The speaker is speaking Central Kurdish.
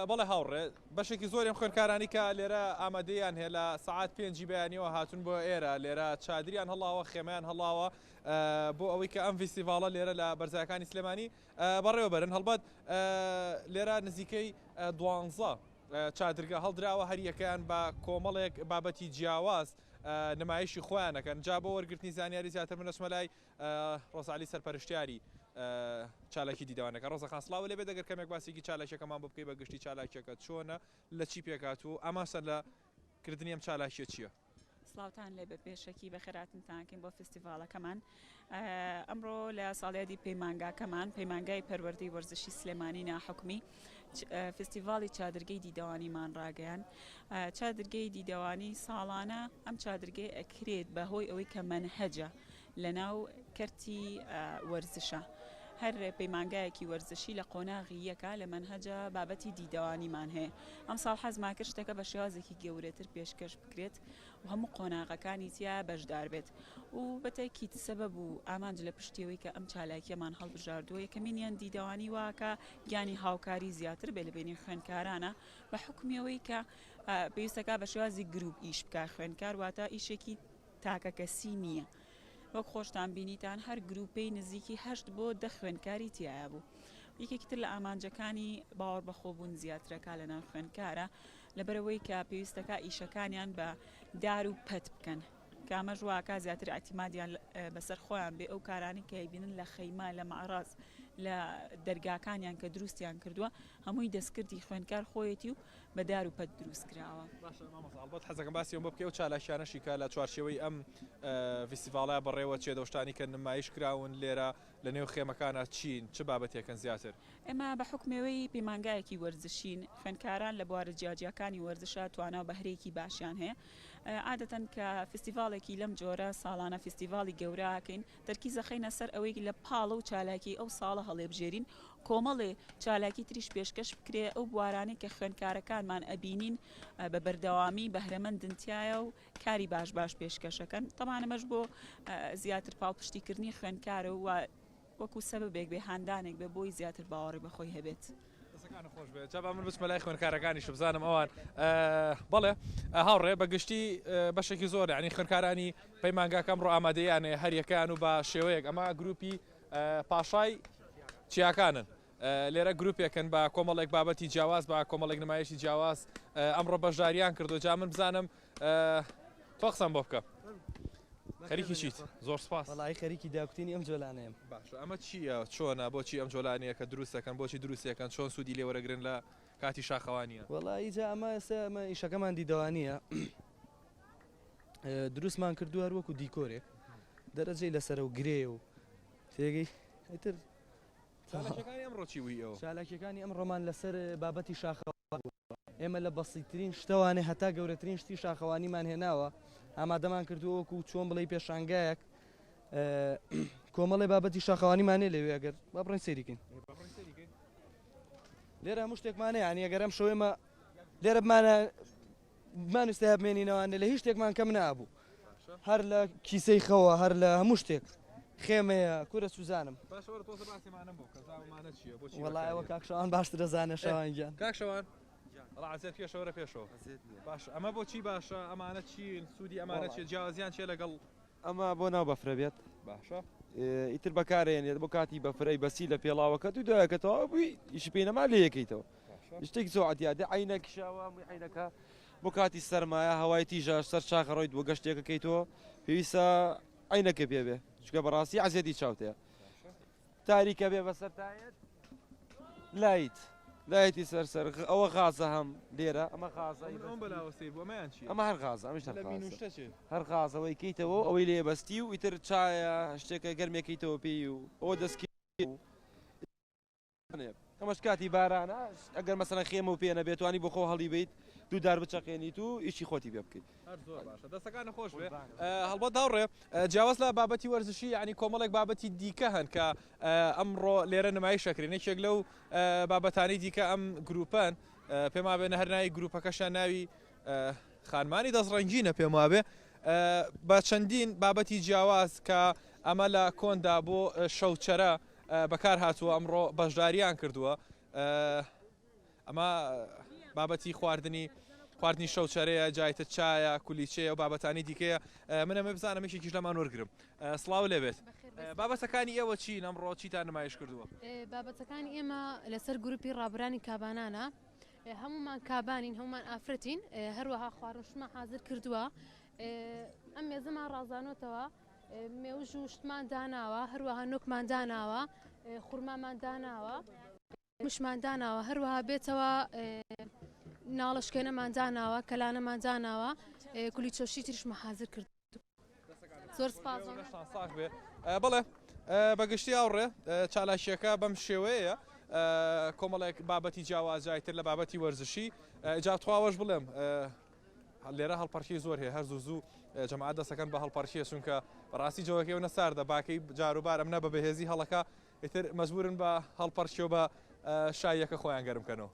بەڵێ هاوڕێ بەشێکی زۆرم خوێنکارانی کە لێرە ئامادەیان هەیە لە سعات 5 بەیانیەوە هاتون بۆ ئێرە لێرە چادریان هەڵاوە خێمەیان هەڵاوە بۆ ئەوەی کە ئەم فیستیڤاڵە لێرە لە بەرزەکانی سلێمانی بەڕێوەبەرن هەڵبەت لێرە نزیکەی 12 چادرگە هەڵدراوە هەر یەکەیان بە کۆمەڵێک بابەتی جیاواز نمایشی خۆیانەکەن جا بۆ وەرگرتنی زانیاری زیاتر من ئەچمەلای ڕۆزعالی سەرپەرشتیاری چالاکی دیدەوانەکە ڕۆزە خاسڵاوە لێ بێت دەگەر کەمێک باسێکی چالاکیەکەمان بۆ بکەی بە گشتی چالاکیەکە چۆنە لە چی پێکات و ئاماسە لە کردنی ئەم چالاکیە چییە؟ سلااوان لێ بە پێشەکی بە خێراتنتانکەین بۆ فستیڤالەکەمان ئەمڕۆ لە ساڵیادی پەیمانگاکەمان پەیمانگای پەروەردەی وەرزشی سلێمانی ناحکمی فستیڤاڵی چادرگەی دیدەوانیمان ڕاگەیان چادرگەی دیدەوانی ساڵانە ئەم چادرگەی ئەکرێت بەهۆی ئەوەی کە منهەجە لە ناو کەرتی وەرزشە هەر پەیمانگایەکی وەرزشی لە قۆناغی یەکە لە منهەجە بابەتی دیدەوانیمان هەیە ئەم ساڵ حەزمان کرد شتەکە بە شێوازێکی گەورەتر پێشکەش بکرێت و هەموو قۆناغەکانی تیا بەشدار بێت و بەتایکیت سەبەب و ئامانج لە پشتیەوەی کە ئەم چالاکیەمان هەڵبژاردووە یەکەمینیان دیدەوانی واکە گیانی هاوکاری زیاتر بێ لە بینی خوێنکارانە بە حکمیەوەی کە پێویستەکە بە شێوازی گروپ ئیش بکە خوێنکار واتە ئیشێکی تاکە کەسی نییە وەک خۆشتان بینیتان هەر گروپەی نزیکی 8 بۆ 10 خوێنکاری تایە بوو یەکێکتر لە ئامانجەکانی باوەڕ بەخۆبوون زیاترەکە لە ناو خوێنکارە لەبەرەوەی کە پێویستەکە ئیشەکانیان بە دار و پەت بکەن کامەژ واکە زیاتر ئاعتیمادیان بەسەر خۆیان بێ ئەو کارانی کە بینن لە خەیما لە مەعراز لە دەرگاکانیان کە دروستیان کردووە هەمووی دەستکردی خوێنکار خۆیەتی و بە دار و پەت دروست کراوە. ئەلبەت حەزەکەم باسی بۆ بکەی و چالاکیانەشی کە لە چوارچێوەی ئەم فیستیڤاڵە بەڕێوە چێدەشتانی کە نمایش کراون لێرە لە نێو خێمەکانە چین چه بابەتێکن زیاتر؟ ئێمە بە حکمەوەی پەیمانگایەکی وەرزشین خوێنکاران لە بوارە جیاجیەکانی وەرزشە توانە و بەهرەیەکی باشیان هەیە عادەتەن کە فستیڤالێکی لەم جۆرە ساڵانە فستیڤاڵی گەوراکەین تەرکیزە خەینە سەر ئەوەی لە پاڵە و چالاکی ئەو ساڵە هەڵێبژێرین کۆمەڵێ چالاکی تریش پێشکەش بکرێ ئەو بوارانەی کە خوێنکارەکانمان ئەبینین بە بەردەوامی بەهرەمەندنتیایە و کاری باش باش پێشکەشەکەن تەمانەمەش بۆ زیاتر پاڵپشتیکردنی خوێنکارە و وەکو سەبەبێک بێ هاندانێک بێ بۆی زیاتر باوەڕی بەخۆی هەبێت. خۆش بێت جا من بچمە لای خوێنکارەکانیش بزانم ئەوان بەڵێ هاوڕێ بەگشتی بەشێکی زۆر ینی خوێنکارانی پەیمانگاکەم ڕۆ ئامادەیانێ هەر یەکەیان و بە شێوەیەک ئەمە گروپی پاشای چیاکانن لێرە گروپێکن بە کۆمەڵێک بابەتی جیاواز بە کۆمەڵێک نمایشی جیاواز ئەمڕۆ بەشداریان کردو جا من بزانم تۆ قسەم بۆ بکە خەریکی چیت زۆر سپاس وەڵی خەریکی داکوتنی ئەم جۆلانەیەم باش ئەمە چییە چۆنە بۆچی ئەم جۆلانەیە کە دروستەکەن بۆچی دروستەکەن چۆن سوودی لێوەرەگرن لە کاتی شاخەوانیە وەڵی جا ئەمە ئێستا ئەمە ئیشەکەمان دیدەوانیە دروستمان کردو هەر وەکو دیکۆرێک دەرەجەی لەسەر و گرێ و تێگەی ئیتر چالاکیەکانی ئەمڕۆ چی وی ئەوە چالاکیەکانی ئەم ڕۆمان لەسەر بابەتی شاخەوان ئێمە لە بەسیترین شتەوانێ هەتا گەورەترین شتی شاخەوانیمان هێناوە ئامادەمان کردو وەکو چۆن بڵێ پێشانگایەک کۆمەڵی بابەتی شاخەوانیمانێ لەوێ ئەگەر با بڕین سەیریکەین لێرە هەموو شتێکمانەیە ینی ئەگەر ئەم شەوێمە لێرە بمانویستە بمێنینەوەوانێ لە هیچ شتێکمان کەم نابوو هەر لە کیسەی خەوە هەر لە هەموو شتێک خێمەیە کورە سوزانم وەڵایەوە کاکشەوان باشتر دەزانە شەوانگیان کاکشەوان ڕازێت پێشەوەرە پێشەوە باش ئەمە بۆچی باشە ئەمانە چین سوودی ئەمانە چێ جیاوازیان چێ لەگەڵ ئەمە بۆ ناو بەفرە بێت باشە ئیتر بەکارێنێت بۆ کاتی بەفرەی بەسی لە پێڵاوەکە دوو دایەکەتەوە بووی ئیش پێی نەما لێ یەکەیتەوە شتێکی زۆعاتیادە عینەك شاوە عینەکە بۆ کاتی سەرمایە هەوای تیژە سەر چاخەڕۆیت بۆ گەشتێکەکەیتەوە پێویستە عینەکە پێ بێ چکە بەڕاستی عزیێتی چاوتەیە تاریکە بێ بەسەرتایەت لایت لایەتی سەرسەر ئەوە غازە هەم لێرە ئەمە غازە ئەمە هەر غازە ئەمەش هەر غازەوەی کەیتەوە ئەوەی لێ بەستی و ئیتر چایە شتێکە گەرمێکیتەوە پێی و ئەوە دەستکی ئەمەش کاتی بارانە ئەگەر مەسەنە خێمە و پێ نەبێتوانی بۆ خۆ هەڵی بیت دوو دار بچەقێنیت و ئیشی خۆتی پێ بکەیت دەستەکان خۆش بێ هەڵبەت داوڕێ جیاواز لە بابەتی وەرزشی ینی کۆمەڵێک بابەتی دیکە هەن کە ئەمڕۆ لێرە نمایشەکرێن یەکێک لەو بابەتانی دیکە ئەم گروپەن پێم وابێنە هەر ناوی گروپەکەشان ناوی خانمانی دەستڕەنگینە پێم وابێ بە چەندین بابەتی جیاواز کە ئەمە لە کۆندا بۆ شەوچەرە بەکار هاتووە ئەمڕۆ بەشداریان کردووە ئەمە بابەتی خواردنی شەوچەرەیە جایتە چایە کولیچەیە و بابەتانی دیکەیە منە بزانم یەکێکیش لەمان وەرگرم سڵاو لێبێت بابەتەکانی ئێوە چی ئەمڕۆ چیتان نمایش کردووە بابەتەکانی ئێمە لەسەر گروپی ڕابرانی کابانانە هەمومان کابانین هەمومان ئافرەتین هەروەها خواردنشمان حاضر کردووە ئەم مێزەمان ڕازانۆتەوە مێوژ و شتمان داناوە هەروەها نۆکمان داناوە خوڕمامان داناوە مشمان داناوە هەروەها بێتەوە ناڵشکێنەمان داناوە کەلانەمان داناوە کولیچۆشی تریشمە حاضر کرد زۆر سپاس بڵێ بەگشتی ئاوڕێ چالاشیەکە بەم شێوەیە کۆمەڵێک بابەتی جیاوازایتر لە بابەتی وەرزشی جاتواوەش بڵێم لێرە هەڵپەرشی زۆر هەیە هەر زوو جەماعەت دەسەکەن بە هەڵپەرشیە چونکە بەڕاستی جەوەکەی نەساردە باکەی جاروبار ئەم نە بە بەهێزی هەڵەکە ئیتر مەجبورن بە هەڵپەرشی و بە شایەکە خۆیان گەرمکەنەوە